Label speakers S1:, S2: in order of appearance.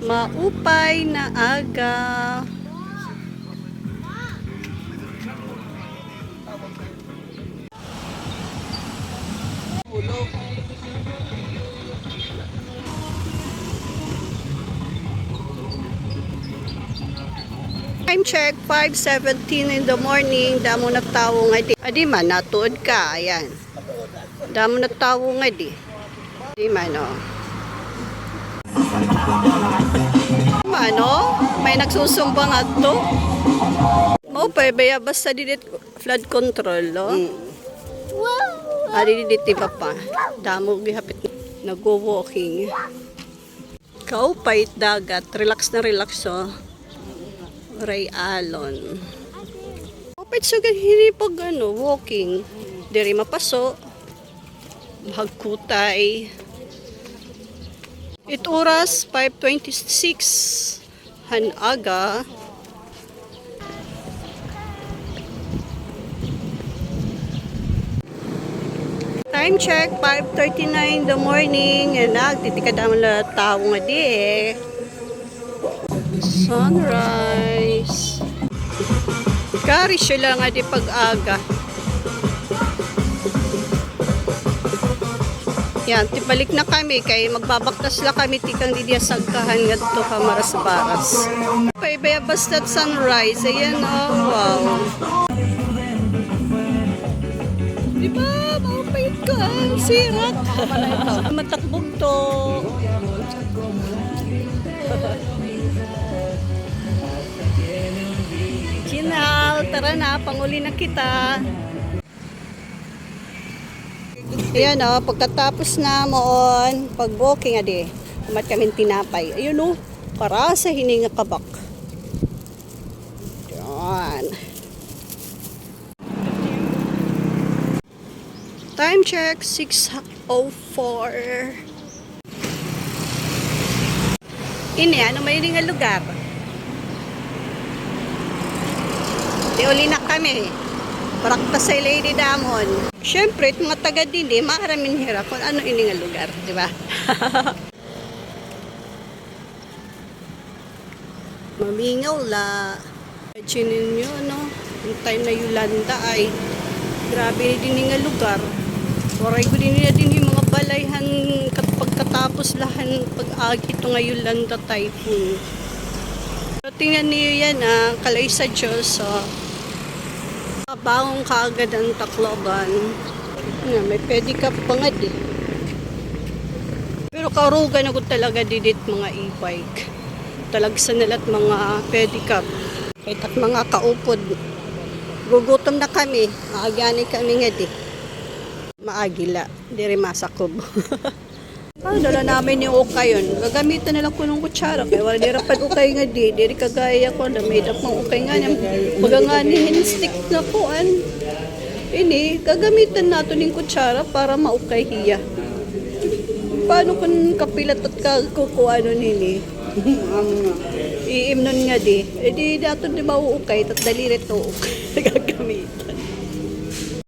S1: Maupay na aga. Time check, 5:17 in the morning. Damo na tawo nga di. Adi man, natuod ka. Ayan. Damo na tawo nga di. Di man, oh. Ano? May nagsusumbang ato? Maupay, baya basta didit flood control, oh. Wow! Adi didit iba pa. Damo gihapit nag-walking. Kaupay dagat. Relax na relax, oh. Ray Alon. Kapit sa ganyan pag walking. Diri mapaso. Hagkutay. It oras 5:26 hanaga. Time check 5:39 in the morning. And nagtitikadam na tao nga di eh. Sunrise. Kari siya nga di pag-aga. Yan, tibalik na kami kay magbabaktas la kami tikang didiya sagkahan nga to Kamaras-Baras. Kay baya basta't sunrise. Ayan, oh, wow. Diba? Maupayit ka. Sirat. Matakbog to. Kinal, tara na, panguli na kita. Ayan o, pagkatapos na moon, pag-walking adi, umat kami tinapay. Ayun o, para sa hininga kabak. Ayan. Time check, 6:04. Ini, ano may nga lugar? Di uli na kami. Parakta sa Lady Damon. Siyempre, mga taga din maaramin hirap kung ano ini nga lugar, di ba? Mamingaw la. Imagine ninyo, no? Yung time na Yolanda ay grabe din nga lugar. Waray ko din nila din yung mga balayhan pagkatapos lahan pag-agi ito nga Yolanda typhoon. So, tingnan niyo yan, kalay sa Diyos, bawang kaagad ang Tacloban. May pedicab pa nga di. Pero karugan ako talaga didit mga e-bike. Talagsan nalat mga pedicab. Kahit at mga kaupod. Gugutom na kami. Maagyani kami nga di. Maagila. Diri masakob. Dala namin yung ukay yun. Gagamitan na lang ko ng kutsara. Kaya wala dirapan ukay nga di. Diri kagaya ko na may dapang ukay nga. Maganganihin stick na po. Ini, gagamitan nato ng kutsara para maukay hiya. Paano kung kapilat at kukuha nun ini? Iim nun nga di. E di dato di ba uukay. Tat dalirit to ukay. Gagamitan.